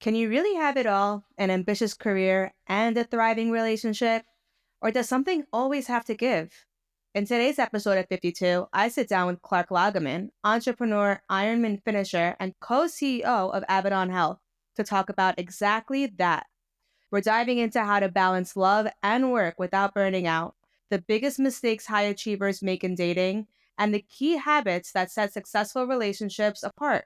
Can you really have it all, an ambitious career and a thriving relationship? Or does something always have to give? In today's episode of 52, I sit down with Clark Lagemann, entrepreneur, Ironman finisher, and co-CEO of Avidon Health, to talk about exactly that. We're diving into how to balance love and work without burning out, the biggest mistakes high achievers make in dating, and the key habits that set successful relationships apart.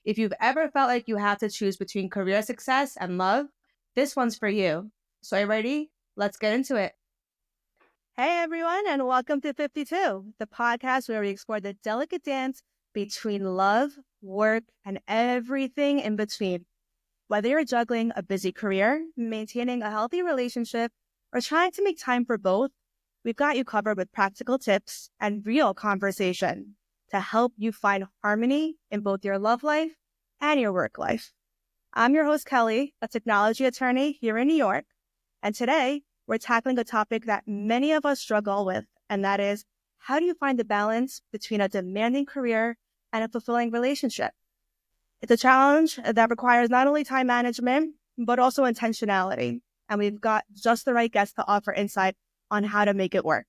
If you've ever felt like you have to choose between career success and love, this one's for you. So, are you ready? Let's get into it. Hey, everyone, and welcome to 52, the podcast where we explore the delicate dance between love, work, and everything in between. Whether you're juggling a busy career, maintaining a healthy relationship, or trying to make time for both, we've got you covered with practical tips and real conversation to help you find harmony in both your love life and your work life. I'm your host, Kelly, a technology attorney here in New York, and today we're tackling a topic that many of us struggle with, and that is, how do you find the balance between a demanding career and a fulfilling relationship? It's a challenge that requires not only time management, but also intentionality, and we've got just the right guest to offer insight on how to make it work.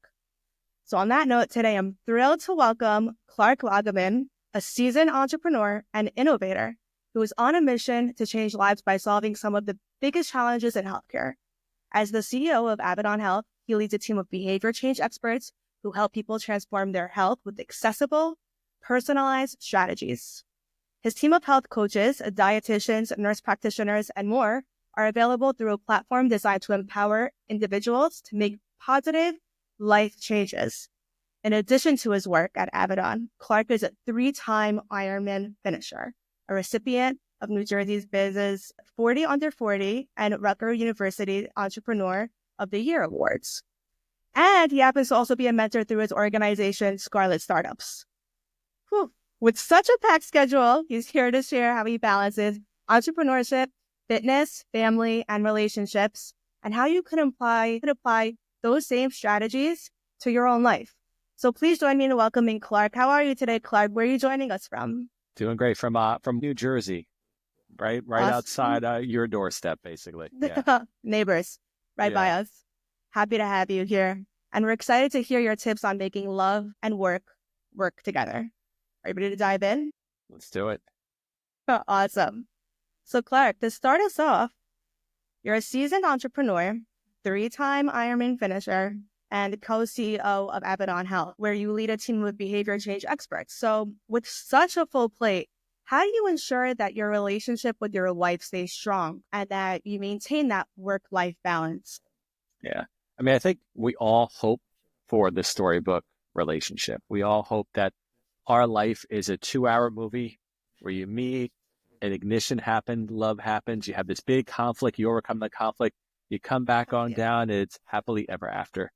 So on that note, today I'm thrilled to welcome Clark Lagemann, a seasoned entrepreneur and innovator who is on a mission to change lives by solving some of the biggest challenges in healthcare. As the CEO of Avidon Health, he leads a team of behavior change experts who help people transform their health with accessible, personalized strategies. His team of health coaches, dietitians, nurse practitioners, and more are available through a platform designed to empower individuals to make positive life changes. In addition to his work at Avidon, Clark is a 3-time Ironman finisher, a recipient of New Jersey's Biz's 40 Under 40 and Rutgers University Entrepreneur of the Year awards. And he happens to also be a mentor through his organization, Scarlet Startups. Whew. With such a packed schedule, he's here to share how he balances entrepreneurship, fitness, family, and relationships, and how you can apply those same strategies to your own life. So please join me in welcoming Clark. How are you today, Clark? Where are you joining us from? Doing great from New Jersey, right Awesome. outside your doorstep, basically. Yeah. Neighbors, right by us. Happy to have you here. And we're excited to hear your tips on making love and work together. Are you ready to dive in? Let's do it. Awesome. So Clark, to start us off, you're a seasoned entrepreneur, 3-time Ironman finisher, and co-CEO of Avidon Health, where you lead a team of behavior change experts. So with such a full plate, how do you ensure that your relationship with your wife stays strong and that you maintain that work-life balance? Yeah. I mean, I think we all hope for the storybook relationship. We all hope that our life is a 2-hour movie where you meet, an ignition happened, love happens, you have this big conflict, you overcome the conflict, you come back on down, and it's happily ever after.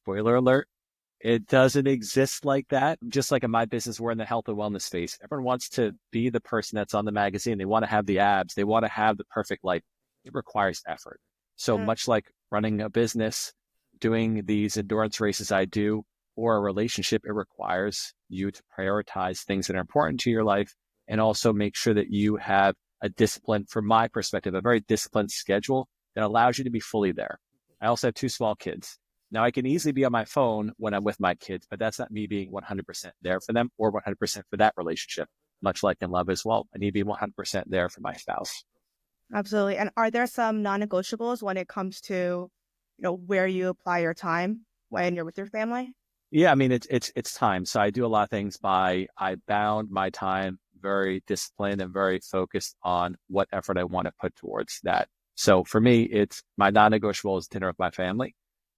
Spoiler alert, it doesn't exist like that. Just like in my business, we're in the health and wellness space. Everyone wants to be the person that's on the magazine. They want to have the abs. They want to have the perfect life. It requires effort. So much like running a business, doing these endurance races I do, or a relationship, it requires you to prioritize things that are important to your life and also make sure that you have a discipline, from my perspective, a very disciplined schedule that allows you to be fully there. I also have 2 small kids. Now, I can easily be on my phone when I'm with my kids, but that's not me being 100% there for them or 100% for that relationship, much like in love as well. I need to be 100% there for my spouse. Absolutely. And are there some non-negotiables when it comes to, where you apply your time when you're with your family? Yeah, I mean, it's time. So I do a lot of things I bound my time very disciplined and very focused on what effort I want to put towards that. So for me, it's my non-negotiable is dinner with my family.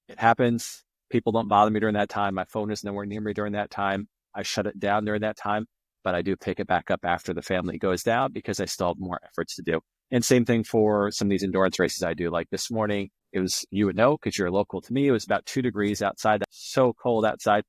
It happens. People don't bother me during that time. My phone is nowhere near me during that time. I shut it down during that time, but I do pick it back up after the family goes down because I still have more efforts to do. And same thing for some of these endurance races I do. Like this morning, it was, you would know because you're local to me, it was about 2 degrees outside. So cold outside.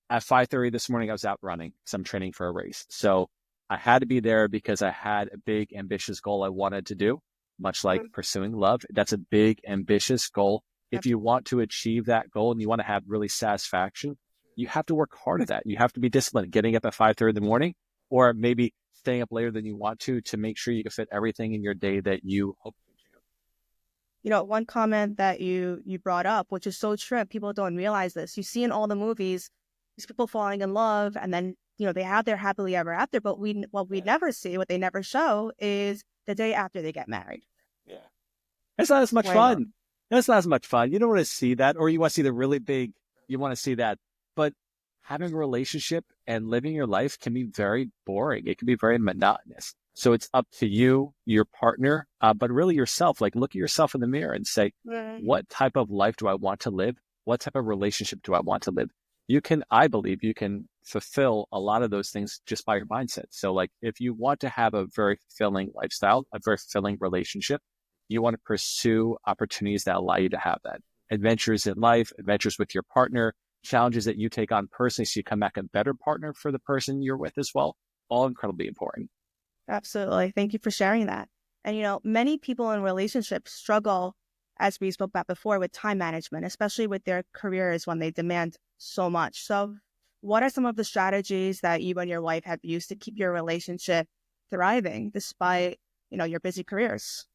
At 5:30 this morning, I was out running because I'm training for a race. So I had to be there because I had a big, ambitious goal I wanted to do, much like pursuing love. That's a big, ambitious goal. If you want to achieve that goal and you want to have really satisfaction, you have to work hard at that. You have to be disciplined, getting up at 5:30 in the morning, or maybe staying up later than you want to make sure you can fit everything in your day that you hope to do. One comment that you brought up, which is so true, people don't realize this. You see in all the movies, these people falling in love, and then they have their happily ever after. But what we never see, what they never show, is the day after they get married. Yeah, it's not as much Disclaimer. fun. It's not as much fun. You don't want to see that, or you want to see the really big. You want to see that, but having a relationship and living your life can be very boring. It can be very monotonous. So it's up to you, your partner, but really yourself. Like, look at yourself in the mirror and say, what type of life do I want to live? What type of relationship do I want to live? I believe you can fulfill a lot of those things just by your mindset. So like, if you want to have a very fulfilling lifestyle, a very fulfilling relationship, you want to pursue opportunities that allow you to have that. Adventures in life, adventures with your partner, challenges that you take on personally so you come back a better partner for the person you're with as well. All incredibly important. Absolutely. Thank you for sharing that. And many people in relationships struggle, as we spoke about before, with time management, especially with their careers when they demand so much. So what are some of the strategies that you and your wife have used to keep your relationship thriving despite, your busy careers?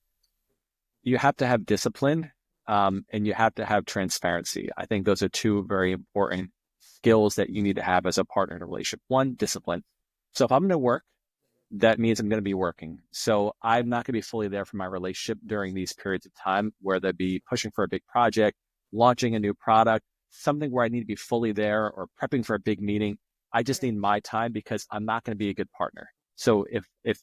You have to have discipline, and you have to have transparency. I think those are two very important skills that you need to have as a partner in a relationship. One, discipline. So if I'm going to work, that means I'm going to be working. So I'm not going to be fully there for my relationship during these periods of time where they'll be pushing for a big project, launching a new product, something where I need to be fully there, or prepping for a big meeting. I just need my time because I'm not going to be a good partner. So if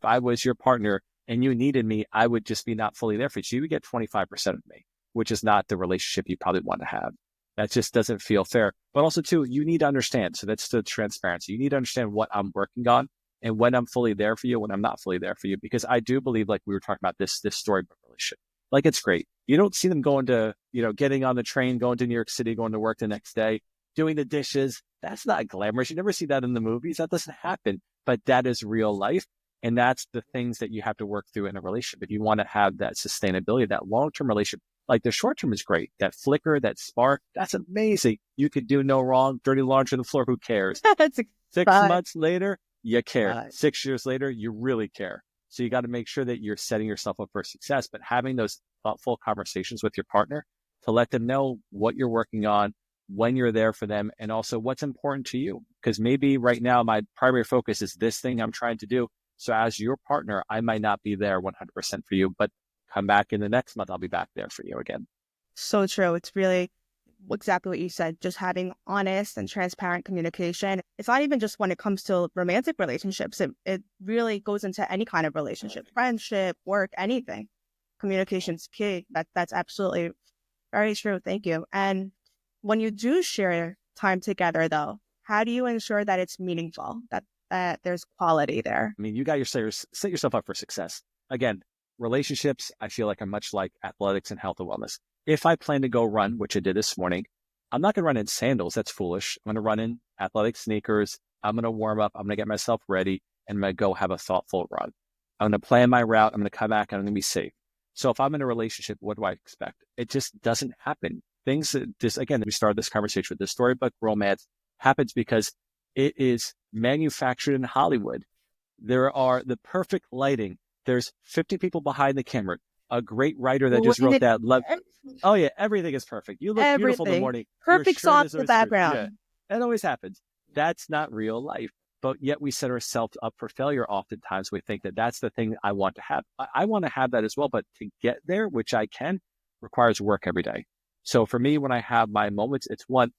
I was your partner and you needed me, I would just be not fully there for you. So you would get 25% of me, which is not the relationship you probably want to have. That just doesn't feel fair. But also too, you need to understand. So that's the transparency. You need to understand what I'm working on and when I'm fully there for you, when I'm not fully there for you. Because I do believe, like we were talking about this storybook relationship, like it's great. You don't see them going to, getting on the train, going to New York City, going to work the next day, doing the dishes. That's not glamorous. You never see that in the movies. That doesn't happen. But that is real life. And that's the things that you have to work through in a relationship. If you want to have that sustainability, that long-term relationship, like the short-term is great. That flicker, that spark, that's amazing. You could do no wrong. Dirty laundry on the floor. Who cares? That's 6 months later, you care. 6 years later, you really care. So you got to make sure that you're setting yourself up for success, but having those thoughtful conversations with your partner to let them know what you're working on, when you're there for them, and also what's important to you. Because maybe right now, my primary focus is this thing I'm trying to do. So as your partner, I might not be there 100% for you, but come back in the next month, I'll be back there for you again. So true. It's really exactly what you said, just having honest and transparent communication. It's not even just when it comes to romantic relationships. It really goes into any kind of relationship, friendship, work, anything. Communication's key. That's absolutely very true. Thank you. And when you do share time together, though, how do you ensure that it's meaningful, that there's quality there? I mean, you got set yourself up for success. Again, relationships, I feel like, are much like athletics and health and wellness. If I plan to go run, which I did this morning, I'm not going to run in sandals. That's foolish. I'm going to run in athletic sneakers. I'm going to warm up. I'm going to get myself ready, and I'm going to go have a thoughtful run. I'm going to plan my route. I'm going to come back, and I'm going to be safe. So if I'm in a relationship, what do I expect? It just doesn't happen. Things that just, again, we started this conversation with the storybook romance happens because it is manufactured in Hollywood. There are the perfect lighting. There's 50 people behind the camera. A great writer that just wrote that. Oh yeah, everything is perfect. You look beautiful in the morning. Perfect song in the background. Yeah, it always happens. That's not real life. But yet we set ourselves up for failure oftentimes. We think that that's the thing I want to have. I want to have that as well. But to get there, which I can, requires work every day. So for me, when I have my moments, it's what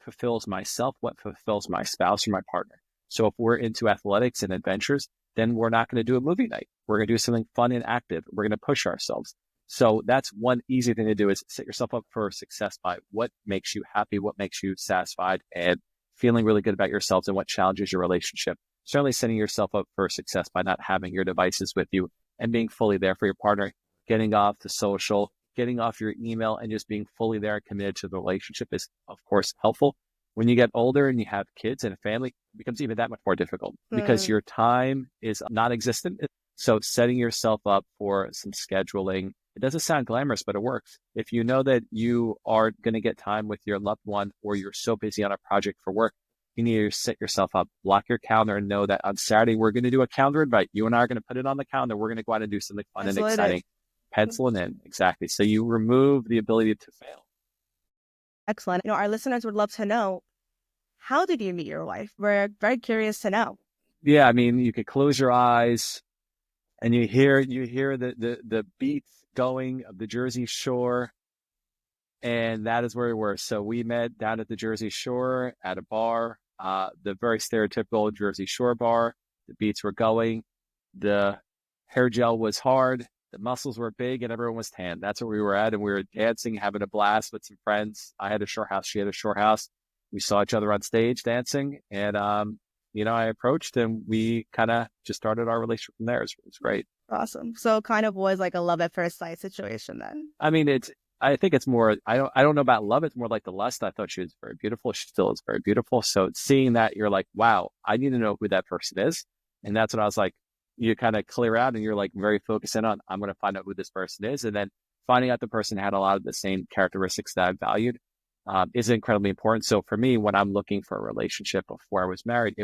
fulfills myself, what fulfills my spouse or my partner. So if we're into athletics and adventures, then we're not going to do a movie night. We're going to do something fun and active. We're going to push ourselves. So that's one easy thing to do, is set yourself up for success by what makes you happy, what makes you satisfied, and feeling really good about yourselves and what challenges your relationship. Certainly setting yourself up for success by not having your devices with you and being fully there for your partner, getting off the social, getting off your email, and just being fully there and committed to the relationship is, of course, helpful. When you get older and you have kids and a family, it becomes even that much more difficult because your time is non-existent. So setting yourself up for some scheduling, it doesn't sound glamorous, but it works. If you know that you are going to get time with your loved one, or you're so busy on a project for work, you need to set yourself up, block your calendar, and know that on Saturday, we're going to do a calendar invite. You and I are going to put it on the calendar. We're going to go out and do something fun and That's what it exciting. is. Pencil it in. Exactly. So you remove the ability to fail. Excellent. Our listeners would love to know, how did you meet your wife? We're very curious to know. Yeah. I mean, you could close your eyes and you hear the beats going of the Jersey Shore. And that is where we were. So we met down at the Jersey Shore at a bar, the very stereotypical Jersey Shore bar. The beats were going. The hair gel was hard. The muscles were big and everyone was tan. That's where we were at. And we were dancing, having a blast with some friends. I had a shore house. She had a shore house. We saw each other on stage dancing. And, I approached and we kind of just started our relationship from there. It was great. Awesome. So it kind of was like a love at first sight situation then. I mean, I think it's more, I don't know about love. It's more like the lust. I thought she was very beautiful. She still is very beautiful. So seeing that, you're like, wow, I need to know who that person is. And that's what I was like, you kind of clear out and you're like very focused in on, I'm going to find out who this person is. And then finding out the person had a lot of the same characteristics that I valued is incredibly important. So for me, when I'm looking for a relationship before I was married,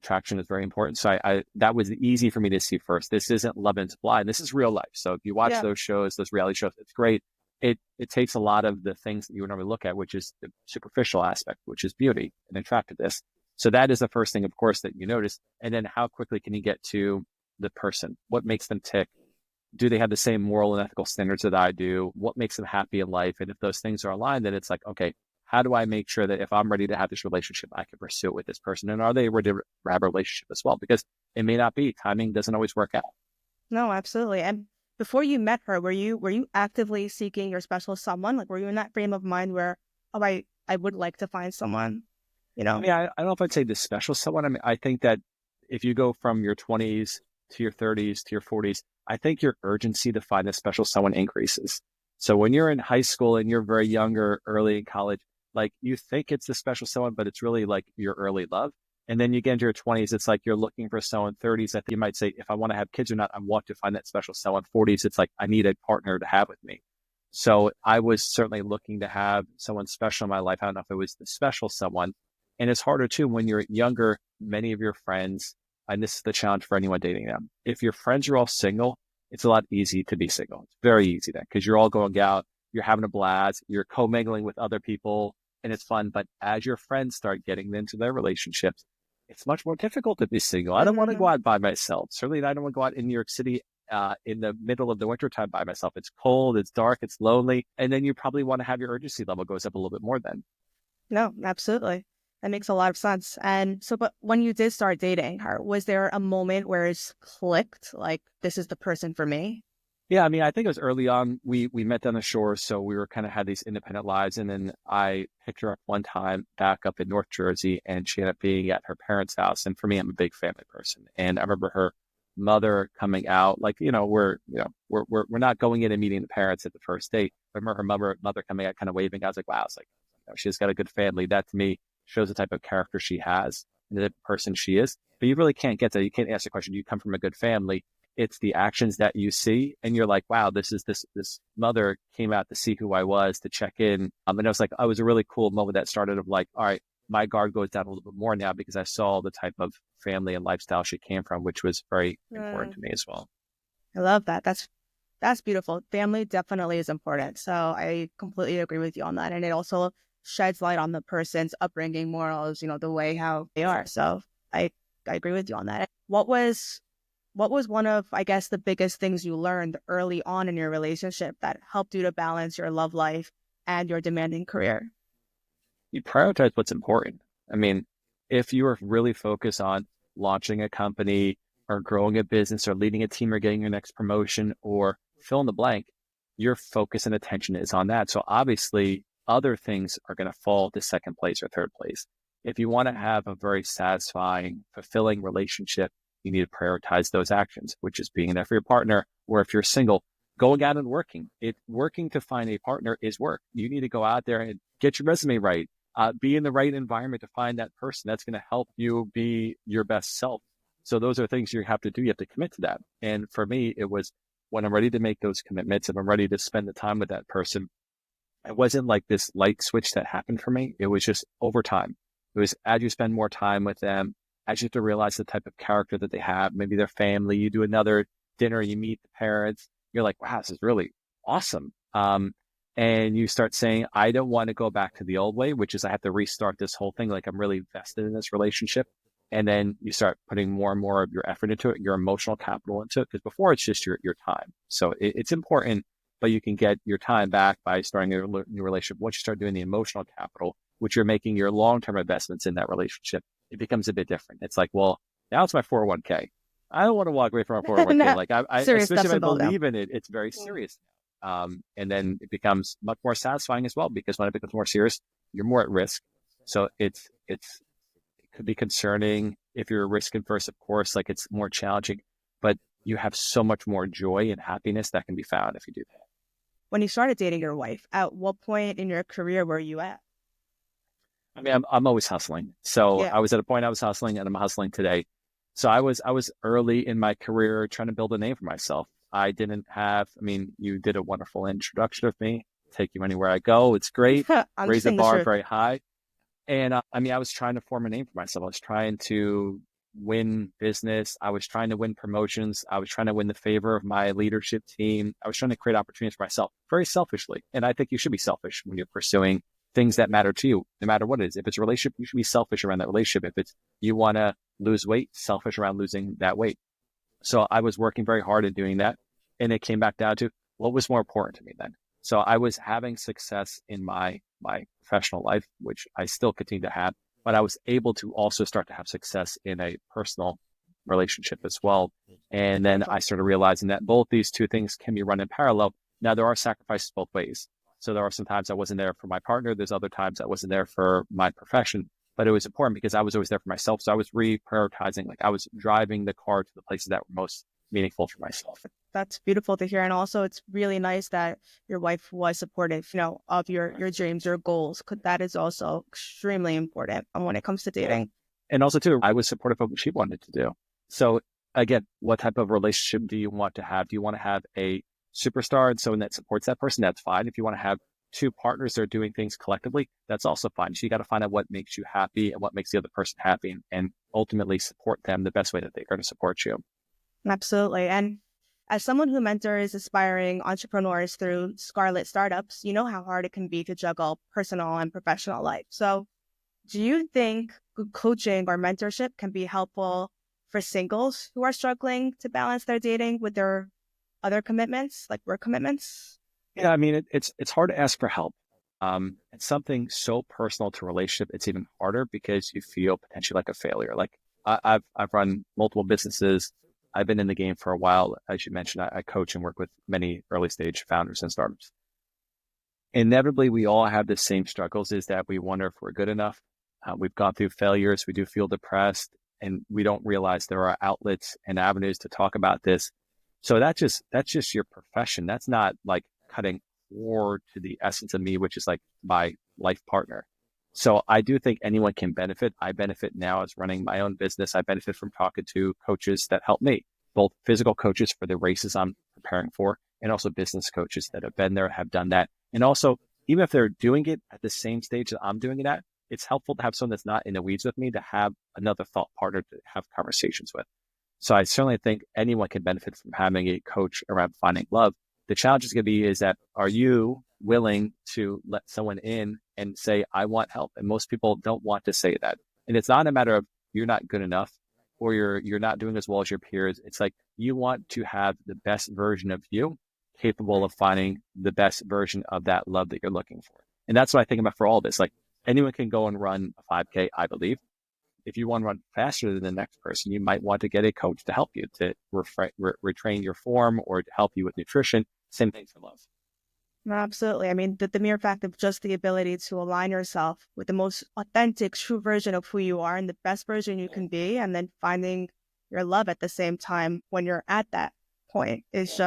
attraction is very important. So I that was easy for me to see first. This isn't Love and Blind. This is real life. So if you watch those shows, those reality shows, it's great. It takes a lot of the things that you would normally look at, which is the superficial aspect, which is beauty and attractiveness. So that is the first thing, of course, that you notice. And then how quickly can you get to the person? What makes them tick? Do they have the same moral and ethical standards that I do? What makes them happy in life? And if those things are aligned, then it's like, okay, how do I make sure that if I'm ready to have this relationship, I can pursue it with this person? And are they ready to have a relationship as well? Because it may not be. Timing doesn't always work out. No, absolutely. And before you met her, were you actively seeking your special someone? Like, were you in that frame of mind where, oh, I would like to find someone, I mean, I don't know if I'd say the special someone. I mean, I think that if you go from your 20s to your 30s to your 40s, I think your urgency to find a special someone increases. So when you're in high school and you're very young or early in college, like you think it's the special someone, but it's really like your early love. And then you get into your 20s, it's like you're looking for someone. 30s, I think you might say, if I want to have kids or not, I want to find that special someone. 40s, it's like I need a partner to have with me. So I was certainly looking to have someone special in my life. I don't know if it was the special someone. And it's harder too when you're younger. Many of your friends, and this is the challenge for anyone dating them, if your friends are all single, it's a lot easy to be single. It's very easy then because you're all going out, you're having a blast, you're co-mingling with other people, and it's fun. But as your friends start getting into their relationships, it's much more difficult to be single. I don't want to go out by myself. Certainly, I don't want to go out in New York City in the middle of the wintertime by myself. It's cold, it's dark, it's lonely. And then you probably want to have your urgency level goes up a little bit more then. No, absolutely. That makes a lot of sense. And so, but when you did start dating her, was there a moment where it's clicked, like, this is the person for me? Yeah, I mean, I think it was early on. We met down the shore, so we were kind of had these independent lives. And then I picked her up one time back up in North Jersey, and she ended up being at her parents' house. And for me, I'm a big family person, and I remember her mother coming out, like we're not going in and meeting the parents at the first date. I remember her mother coming out, kind of waving. I was like, wow, it's like she's got a good family. That to me shows the type of character she has and the person she is. But you really can't get that. You can't ask the question, do you come from a good family? It's the actions that you see, and you're like, wow, this mother came out to see who I was, to check in. And it was like, it was a really cool moment that started of like, all right, my guard goes down a little bit more now because I saw the type of family and lifestyle she came from, which was very important to me as well. I love that. That's beautiful. Family definitely is important. So I completely agree with you on that. And it also sheds light on the person's upbringing, morals, the way how they are. So I agree with you on that. What was one of, I guess, the biggest things you learned early on in your relationship that helped you to balance your love life and your demanding career? You prioritize what's important. I mean, if you are really focused on launching a company or growing a business or leading a team or getting your next promotion or fill in the blank, your focus and attention is on that. So obviously, other things are going to fall to second place or third place. If you want to have a very satisfying, fulfilling relationship, you need to prioritize those actions, which is being there for your partner. Or if you're single, going out and working. Working to find a partner is work. You need to go out there and get your resume right. Be in the right environment to find that person that's going to help you be your best self. So those are things you have to do. You have to commit to that. And for me, it was when I'm ready to make those commitments and I'm ready to spend the time with that person, it wasn't like this light switch that happened for me. It was just over time. It was as you spend more time with them, as you have to realize the type of character that they have, maybe their family, you do another dinner, you meet the parents, you're like, wow, this is really awesome. And you start saying, I don't want to go back to the old way, which is I have to restart this whole thing. Like I'm really vested in this relationship. And then you start putting more and more of your effort into it, your emotional capital into it, because before it's just your time. So it's important, but you can get your time back by starting a new relationship. Once you start doing the emotional capital, which you're making your long-term investments in that relationship, it becomes a bit different. It's like, well, now it's my 401k. I don't want to walk away from a 401k. No, Like I serious especially stuff's if I involved now. believe in it, it's very serious. And then it becomes much more satisfying as well, because when it becomes more serious, you're more at risk. So it could be concerning if you're risk adverse, of course, like it's more challenging, but you have so much more joy and happiness that can be found if you do that. When you started dating your wife, at what point in your career were you at? I mean, I'm always hustling. So Yeah. I was at a point I was hustling, and I'm hustling today. So I was early in my career trying to build a name for myself. I didn't have, I mean, you did a wonderful introduction of me. Take you anywhere I go. It's great. I'm just Raise the saying the bar truth. very high. And I mean, I was trying to form a name for myself. I was trying to win business. I was trying to win promotions. I was trying to win the favor of my leadership team. I was trying to create opportunities for myself very selfishly. And I think you should be selfish when you're pursuing things that matter to you, no matter what it is. If it's a relationship, you should be selfish around that relationship. If it's you want to lose weight, selfish around losing that weight. So I was working very hard at doing that. And it came back down to what was more important to me then. So I was having success in my professional life, which I still continue to have, but I was able to also start to have success in a personal relationship as well. And then I started realizing that both these two things can be run in parallel. Now there are sacrifices both ways. So there are some times I wasn't there for my partner. There's other times I wasn't there for my profession, but it was important because I was always there for myself. So I was reprioritizing, like I was driving the car to the places that were most meaningful for myself. That's beautiful to hear. And also it's really nice that your wife was supportive, of your dreams, your goals. 'Cause that is also extremely important when it comes to dating. And also too, I was supportive of what she wanted to do. So again, what type of relationship do you want to have? Do you want to have a superstar and someone that supports that person? That's fine. If you want to have two partners that are doing things collectively, that's also fine. So you got to find out what makes you happy and what makes the other person happy, and ultimately support them the best way that they're going to support you. Absolutely. And as someone who mentors aspiring entrepreneurs through Scarlet Startups, you know how hard it can be to juggle personal and professional life. So do you think coaching or mentorship can be helpful for singles who are struggling to balance their dating with their other commitments, like work commitments? Yeah, I mean, it's hard to ask for help. It's something so personal to a relationship. It's even harder because you feel potentially like a failure. Like I've run multiple businesses. I've been in the game for a while. As you mentioned, I coach and work with many early stage founders and startups. Inevitably, we all have the same struggles, is that we wonder if we're good enough. We've gone through failures. We do feel depressed, and we don't realize there are outlets and avenues to talk about this. So that's just your profession. That's not like cutting core to the essence of me, which is like my life partner. So I do think anyone can benefit. I benefit now as running my own business. I benefit from talking to coaches that help me, both physical coaches for the races I'm preparing for, and also business coaches that have been there, have done that. And also, even if they're doing it at the same stage that I'm doing it at, it's helpful to have someone that's not in the weeds with me, to have another thought partner to have conversations with. So I certainly think anyone can benefit from having a coach around finding love. The challenge is going to be is that, are you willing to let someone in and say, I want help? And most people don't want to say that. And it's not a matter of you're not good enough or you're not doing as well as your peers. It's like you want to have the best version of you, capable of finding the best version of that love that you're looking for. And that's what I think about for all this. Like anyone can go and run a 5K, I believe. If you want to run faster than the next person, you might want to get a coach to help you to retrain your form or to help you with nutrition. Same thing for love. No, absolutely. I mean, the mere fact of just the ability to align yourself with the most authentic, true version of who you are and the best version you can be, and then finding your love at the same time when you're at that point is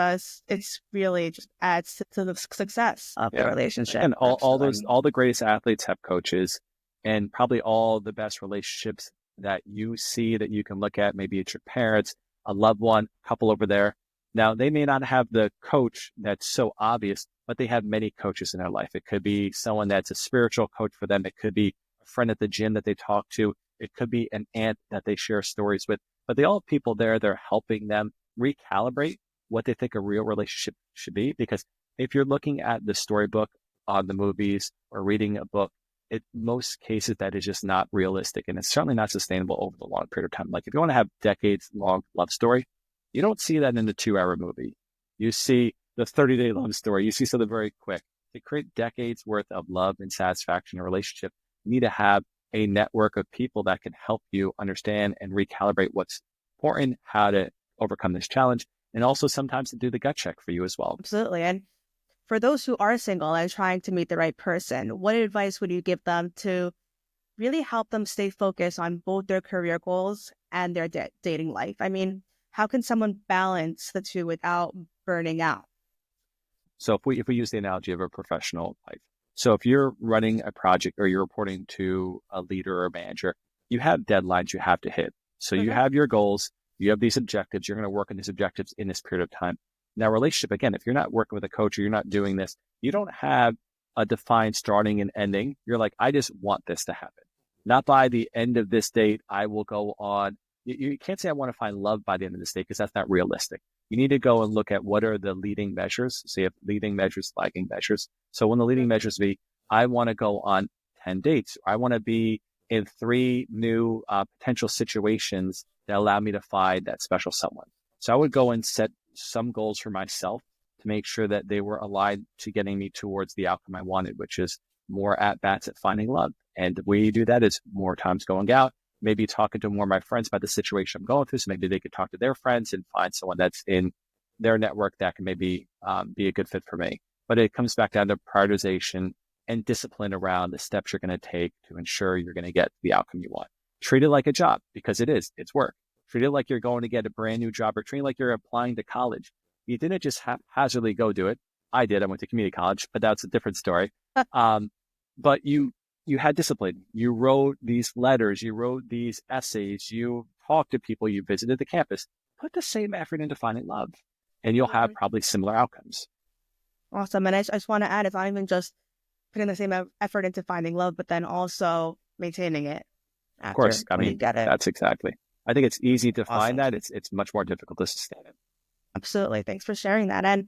it's really just adds to the success of the relationship. And Absolutely. all the greatest athletes have coaches, and probably all the best relationships that you see that you can look at, maybe it's your parents, a loved one, couple over there. Now, they may not have the coach that's so obvious, but they have many coaches in their life. It could be someone that's a spiritual coach for them. It could be a friend at the gym that they talk to. It could be an aunt that they share stories with, but they all have people there. They're helping them recalibrate what they think a real relationship should be. Because if you're looking at the storybook on the movies or reading a book, in most cases that is just not realistic, and it's certainly not sustainable over the long period of time. Like if you want to have decades long love story, you don't see that in a 2-hour movie. You see the 30-day love story. You see something very quick. To create decades worth of love and satisfaction in a relationship, you need to have a network of people that can help you understand and recalibrate what's important, how to overcome this challenge, and also sometimes to do the gut check for you as well. Absolutely. And for those who are single and trying to meet the right person, what advice would you give them to really help them stay focused on both their career goals and their dating life? I mean, how can someone balance the two without burning out? So if we use the analogy of a professional life, so if you're running a project or you're reporting to a leader or a manager, you have deadlines you have to hit. So you have your goals, you have these objectives, you're going to work on these objectives in this period of time. Now, relationship, again, if you're not working with a coach or you're not doing this, you don't have a defined starting and ending. You're like, I just want this to happen. Not by the end of this date, I will go on. You can't say I want to find love by the end of this date because that's not realistic. You need to go and look at what are the leading measures. So you have leading measures, lagging measures. So when the leading measures be, I want to go on 10 dates. I want to be in 3 new potential situations that allow me to find that special someone. So I would go and set some goals for myself to make sure that they were aligned to getting me towards the outcome I wanted, which is more at bats at finding love. And the way you do that is more times going out, maybe talking to more of my friends about the situation I'm going through. So maybe they could talk to their friends and find someone that's in their network that can maybe be a good fit for me. But it comes back down to prioritization and discipline around the steps you're going to take to ensure you're going to get the outcome you want. Treat it like a job because it's work. Treat it like you're going to get a brand new job or treat it like you're applying to college. You didn't just haphazardly go do it. I did. I went to community college, but that's a different story. But you had discipline. You wrote these letters, you wrote these essays, you talked to people, you visited the campus. Put the same effort into finding love, and you'll have probably similar outcomes. Awesome. And I just want to add, it's not even just putting the same effort into finding love, but then also maintaining it. Of course. I mean, get it. that's exactly. I think it's easy to Awesome. find that. It's much more difficult to sustain it. Absolutely. Thanks for sharing that. And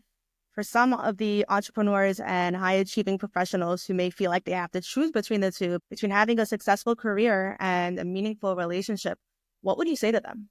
for some of the entrepreneurs and high achieving professionals who may feel like they have to choose between the two, between having a successful career and a meaningful relationship, what would you say to them?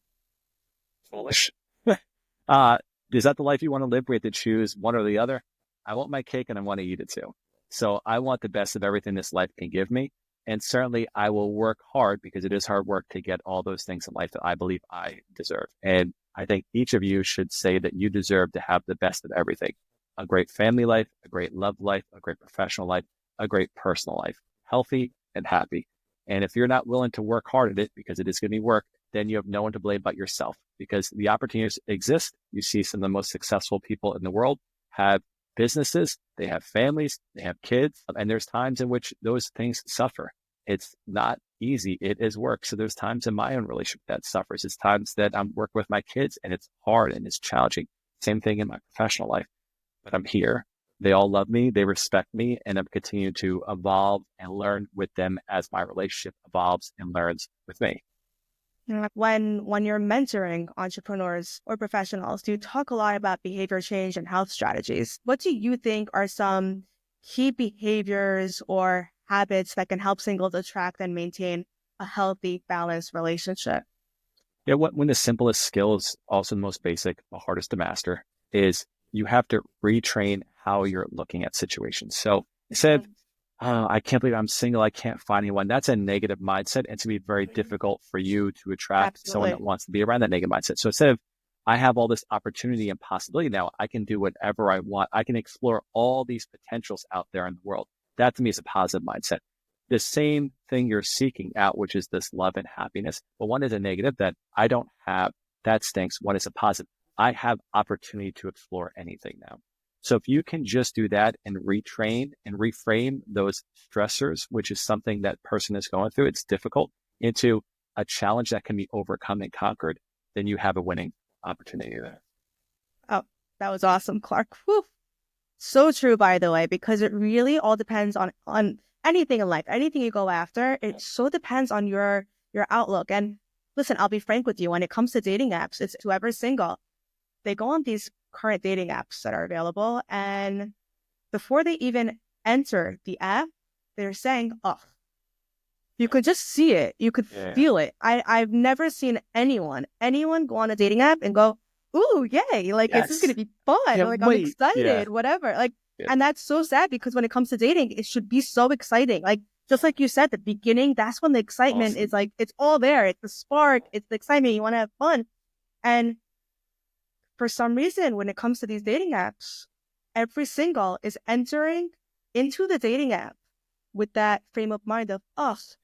Foolish. Is that the life you want to live? We have to choose one or the other. I want my cake and I want to eat it too. So I want the best of everything this life can give me. And certainly I will work hard because it is hard work to get all those things in life that I believe I deserve. And I think each of you should say that you deserve to have the best of everything. A great family life, a great love life, a great professional life, a great personal life, healthy and happy. And if you're not willing to work hard at it, because it is going to be work, then you have no one to blame but yourself, because the opportunities exist. You see some of the most successful people in the world have businesses, they have families, they have kids, and there's times in which those things suffer. It's not easy. It is work. So there's times in my own relationship that suffers. It's times that I'm working with my kids and it's hard and it's challenging. Same thing in my professional life. But I'm here. They all love me. They respect me. And I'm continuing to evolve and learn with them as my relationship evolves and learns with me. When you're mentoring entrepreneurs or professionals, you talk a lot about behavior change and health strategies. What do you think are some key behaviors or habits that can help singles attract and maintain a healthy, balanced relationship? Yeah, when the simplest skill is also the most basic, the hardest to master, is you have to retrain how you're looking at situations. So instead of, oh, I can't believe I'm single, I can't find anyone, that's a negative mindset. And it's going to be very difficult for you to attract someone that wants to be around that negative mindset. So instead of, I have all this opportunity and possibility now, I can do whatever I want. I can explore all these potentials out there in the world. That to me is a positive mindset. The same thing you're seeking out, which is this love and happiness. But one is a negative that I don't have. That stinks. One is a positive. I have opportunity to explore anything now. So if you can just do that and retrain and reframe those stressors, which is something that person is going through, it's difficult, into a challenge that can be overcome and conquered, then you have a winning opportunity there. Oh, that was awesome, Clark. Whew. So true, by the way, because it really all depends on anything in life, anything you go after, it so depends on your outlook. And listen, I'll be frank with you. When it comes to dating apps, it's whoever's single. They go on these current dating apps that are available, and before they even enter the app, they're saying, "Oh, you could just see it. You could Yeah. feel it." I've never seen anyone go on a dating app and go, "Ooh, yay. Like, is this going Yes. to be fun? Can't Like, I'm wait. Yeah. excited, whatever." Like, Yeah. and that's so sad because when it comes to dating, it should be so exciting. Like, just like you said, the beginning, that's when the excitement is Awesome. like, it's all there. It's the spark. It's the excitement. You want to have fun. And for some reason, when it comes to these dating apps, every single is entering into the dating app with that frame of mind of us,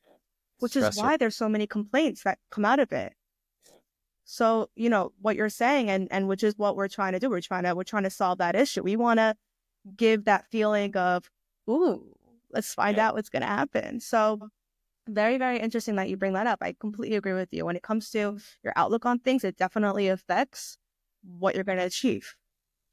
which is Stressor. why there's so many complaints that come out of it. So, what you're saying, and which is what we're trying to do. We're trying to solve that issue. We want to give that feeling of, ooh, let's find Yeah. out what's going to happen. So very, very interesting that you bring that up. I completely agree with you. When it comes to your outlook on things, it definitely affects what you're going to achieve.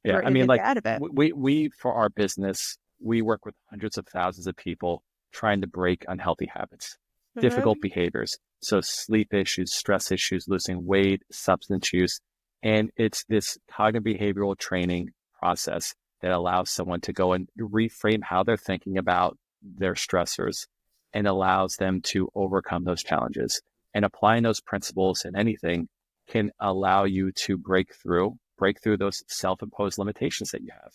Yeah. I You're mean, going to like get out of it. we for our business, we work with hundreds of thousands of people trying to break unhealthy habits, difficult Mm-hmm. behaviors. So sleep issues, stress issues, losing weight, substance use. And it's this cognitive behavioral training process that allows someone to go and reframe how they're thinking about their stressors and allows them to overcome those challenges. And applying those principles in anything can allow you to break through those self-imposed limitations that you have.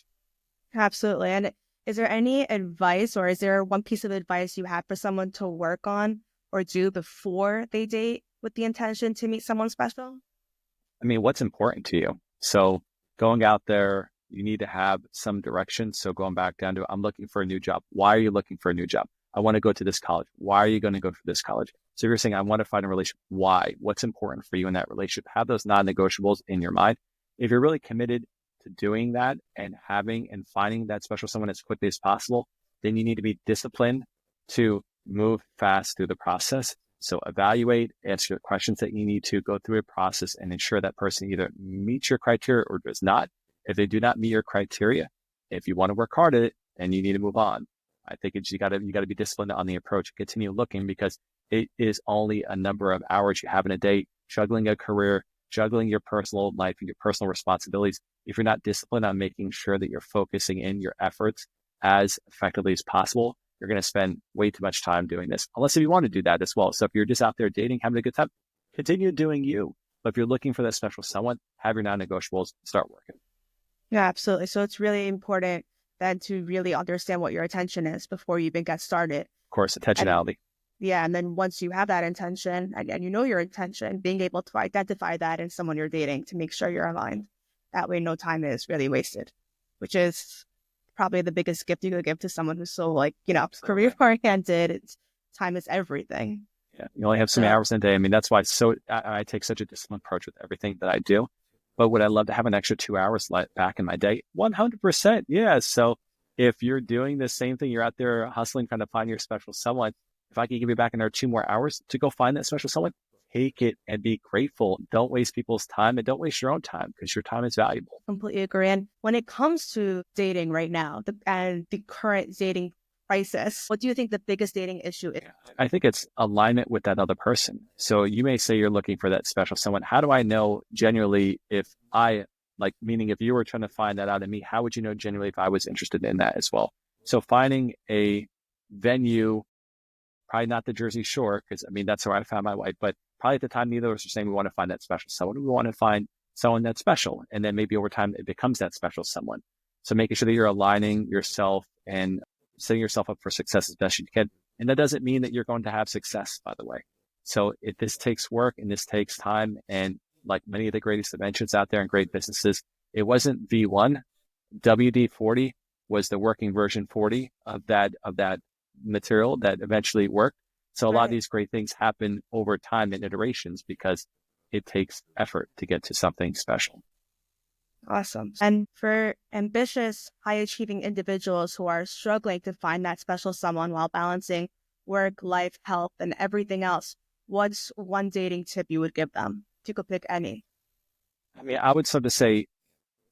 Absolutely. And is there any advice, or is there one piece of advice you have for someone to work on or do before they date with the intention to meet someone special? I mean, what's important to you? So going out there, you need to have some direction. So going back down to, I'm looking for a new job. Why are you looking for a new job? I want to go to this college. Why are you going to go for this college? So you're saying, I want to find a relationship. Why? What's important for you in that relationship? Have those non-negotiables in your mind. If you're really committed to doing that and having and finding that special someone as quickly as possible, then you need to be disciplined to move fast through the process. So evaluate, answer the questions that you need to, go through a process and ensure that person either meets your criteria or does not. If they do not meet your criteria, if you want to work hard at it, then you need to move on. I think you got to be disciplined on the approach. Continue looking because it is only a number of hours you have in a day, juggling a career, juggling your personal life and your personal responsibilities. If you're not disciplined on making sure that you're focusing in your efforts as effectively as possible, you're going to spend way too much time doing this, unless if you want to do that as well. So if you're just out there dating, having a good time, continue doing you. But if you're looking for that special someone, have your non-negotiables, start working. Yeah, absolutely. So it's really important then to really understand what your intention is before you even get started. Of course, And intentionality. yeah, and then once you have that intention and you know your intention, being able to identify that in someone you're dating to make sure you're aligned. That way, no time is really wasted, which is probably the biggest gift you could give to someone who's so career oriented. It's time is everything. Yeah, you only have so many So hours in a day. I mean, that's why I take such a disciplined approach with everything that I do. But would I love to have an extra 2 hours back in my day? 100%. Yeah. So if you're doing the same thing, you're out there hustling, trying to find your special someone. If I could give you back another 2 more hours to go find that special someone, take it and be grateful. Don't waste people's time and don't waste your own time because your time is valuable. completely agree. And when it comes to dating right now, and the current dating crisis, what do you think the biggest dating issue is? I think it's alignment with that other person. So you may say you're looking for that special someone. How do I know genuinely if meaning if you were trying to find that out in me, how would you know genuinely if I was interested in that as well? So finding a venue, probably not the Jersey Shore, because I mean, that's where I found my wife, but probably at the time, neither of us are saying we want to find that special someone. We want to find someone that's special. And then maybe over time, it becomes that special someone. So making sure that you're aligning yourself and setting yourself up for success as best you can. And that doesn't mean that you're going to have success, by the way. So this takes work and this takes time. And like many of the greatest inventions out there and great businesses, it wasn't V1. WD-40 was the working version 40 of that material that eventually worked. So a lot of Right. these great things happen over time and iterations because it takes effort to get to something special. Awesome. And for ambitious, high achieving individuals who are struggling to find that special someone while balancing work, life, health, and everything else, what's one dating tip you would give them? If you could pick any. I mean, I would sort of say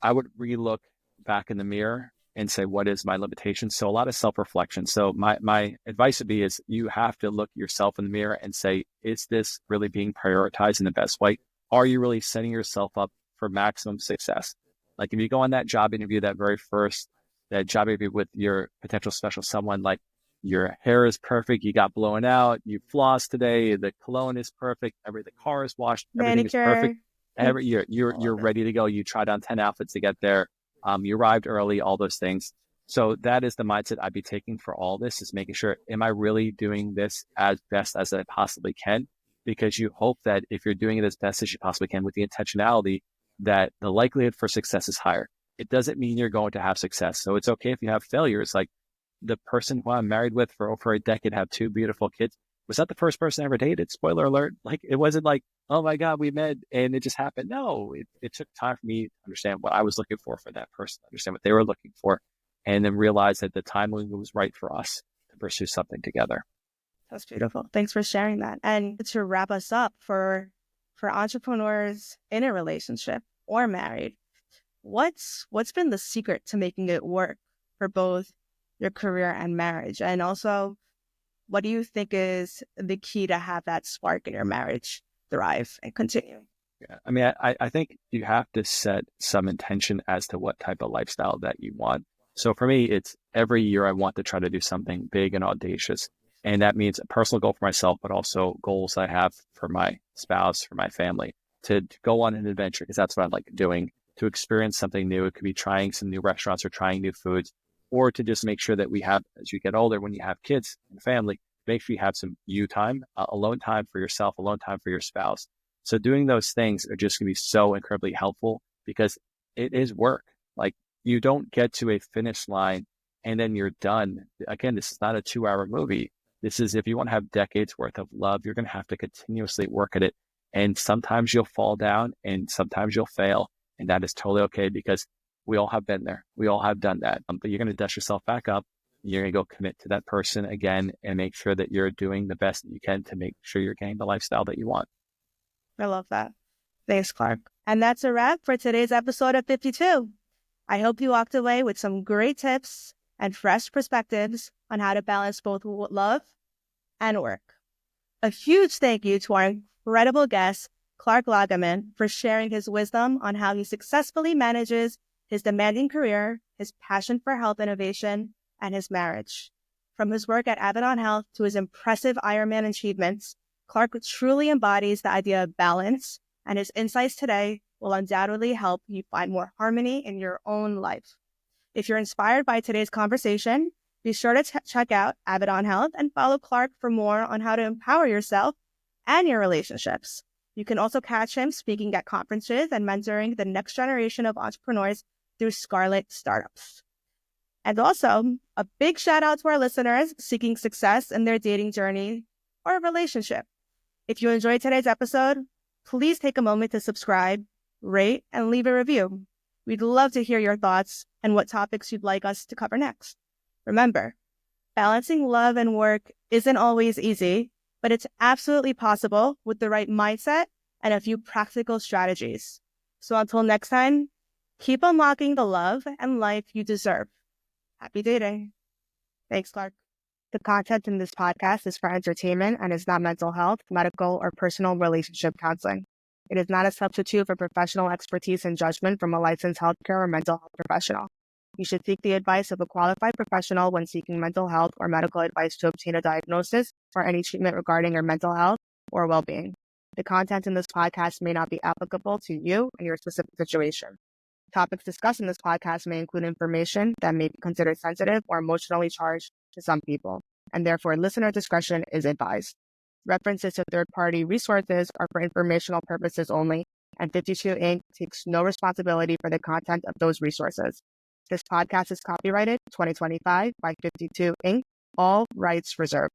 I would relook back in the mirror and say, what is my limitation? So a lot of self-reflection. So my advice would be is you have to look yourself in the mirror and say, is this really being prioritized in the best way? Are you really setting yourself up for maximum success? Like if you go on that job interview, that job interview with your potential special someone, like your hair is perfect, you got blown out, you flossed today, the cologne is perfect, the car is washed, everything is perfect. Manicure. You're ready to go. You tried on 10 outfits to get there. You arrived early, all those things. So that is the mindset I'd be taking for all this, is making sure, am I really doing this as best as I possibly can? Because you hope that if you're doing it as best as you possibly can with the intentionality, that the likelihood for success is higher. It doesn't mean you're going to have success. So it's okay if you have failures. Like the person who I'm married with for over a decade, have two beautiful kids. Was that the first person I ever dated? Spoiler alert. Like it wasn't like, oh my God, we met and it just happened. No, it took time for me to understand what I was looking for that person, understand what they were looking for, and then realize that the timing was right for us to pursue something together. That's beautiful. Thanks for sharing that. And to wrap us up, for entrepreneurs in a relationship or married, what's been the secret to making it work for both your career and marriage? And also, what do you think is the key to have that spark in your marriage thrive and continue? Yeah. I mean, I think you have to set some intention as to what type of lifestyle that you want. So for me, it's every year I want to try to do something big and audacious. And that means a personal goal for myself, but also goals I have for my spouse, for my family, to go on an adventure, because that's what I like doing, to experience something new. It could be trying some new restaurants or trying new foods, or to just make sure that we have, as you get older, when you have kids and family, make sure you have some you time, alone time for yourself, alone time for your spouse. So doing those things are just going to be so incredibly helpful, because it is work. Like you don't get to a finish line and then you're done. Again, this is not a 2-hour movie. This is, if you want to have decades worth of love, you're going to have to continuously work at it. And sometimes you'll fall down and sometimes you'll fail. And that is totally okay, because we all have been there. We all have done that. But you're going to dust yourself back up. You're going to go commit to that person again and make sure that you're doing the best that you can to make sure you're getting the lifestyle that you want. I love that. Thanks, Clark. And that's a wrap for today's episode of 52. I hope you walked away with some great tips and fresh perspectives on how to balance both love and work. A huge thank you to our incredible guest, Clark Lagemann, for sharing his wisdom on how he successfully manages his demanding career, his passion for health innovation, and his marriage. From his work at Avidon Health to his impressive Ironman achievements, Clark truly embodies the idea of balance, and his insights today will undoubtedly help you find more harmony in your own life. If you're inspired by today's conversation, be sure to check out Avidon Health and follow Clark for more on how to empower yourself and your relationships. You can also catch him speaking at conferences and mentoring the next generation of entrepreneurs through Scarlet Startups. And also, a big shout out to our listeners seeking success in their dating journey or relationship. If you enjoyed today's episode, please take a moment to subscribe, rate, and leave a review. We'd love to hear your thoughts and what topics you'd like us to cover next. Remember, balancing love and work isn't always easy, but it's absolutely possible with the right mindset and a few practical strategies. So until next time, keep unlocking the love and life you deserve. Happy dating. Thanks, Clark. The content in this podcast is for entertainment and is not mental health, medical, or personal relationship counseling. It is not a substitute for professional expertise and judgment from a licensed healthcare or mental health professional. You should seek the advice of a qualified professional when seeking mental health or medical advice to obtain a diagnosis or any treatment regarding your mental health or well-being. The content in this podcast may not be applicable to you and your specific situation. Topics discussed in this podcast may include information that may be considered sensitive or emotionally charged to some people, and therefore listener discretion is advised. References to third-party resources are for informational purposes only, and 52 Inc. takes no responsibility for the content of those resources. This podcast is copyrighted 2025 by 52 Inc., all rights reserved.